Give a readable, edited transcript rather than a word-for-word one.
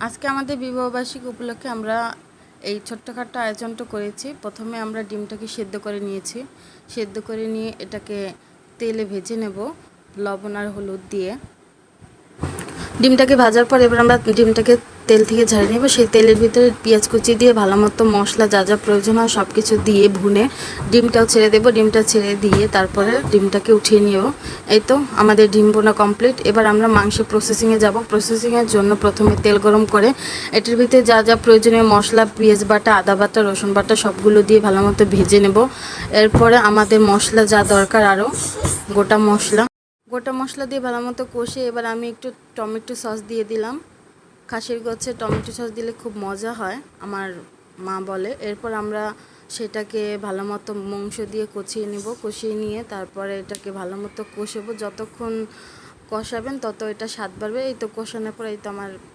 আজকে আমাদের বিবাহবার্ষিক উপলক্ষে আমরা এই ছোট্টখাট্টো আয়োজনটা করেছি। প্রথমে আমরা ডিমটাকে সেদ্ধ করে নিয়েছি। সেদ্ধ করে নিয়ে এটাকে তেলে ভেজে নেব লবণ আর হলুদ দিয়ে। ডিমটাকে ভাজার পর এবার আমরা ডিমটাকে তেল থেকে ঝাড়িয়ে নেব। সেই তেলের ভিতরে পেঁয়াজ কুচি দিয়ে ভালো মতো মশলা যা যা প্রয়োজন হয় সব কিছু দিয়ে ভুনে ডিমটাও ছেড়ে দেবো। ডিমটা ছেড়ে দিয়ে তারপরে ডিমটাকে উঠিয়ে নিব। এই তো আমাদের ডিম বোনা কমপ্লিট। এবার আমরা মাংস প্রসেসিংয়ে যাব। প্রসেসিংয়ের জন্য প্রথমে তেল গরম করে এটার ভিতরে যা যা প্রয়োজনীয় মশলা, পেঁয়াজ বাটা, আদা বাটা, রসুন বাটা সবগুলো দিয়ে ভালো মতো ভেজে নেব। এরপরে আমাদের মশলা যা দরকার আরও গোটা মশলা দিয়ে ভালো মতো কষে এবার আমি একটু টমেটো সস দিয়ে দিলাম। খাসির গছে টমেটো সস দিলে খুব মজা হয় আমার মা বলে। এরপর আমরা সেটাকে ভালো মতো মাংস দিয়ে কষিয়ে নেব। কষিয়ে নিয়ে তারপরে এটাকে ভালো মতো কষাবো। যতক্ষণ কষাবেন তত এটা স্বাদ বাড়বে। এই তো কষানোর পর এই তো আমার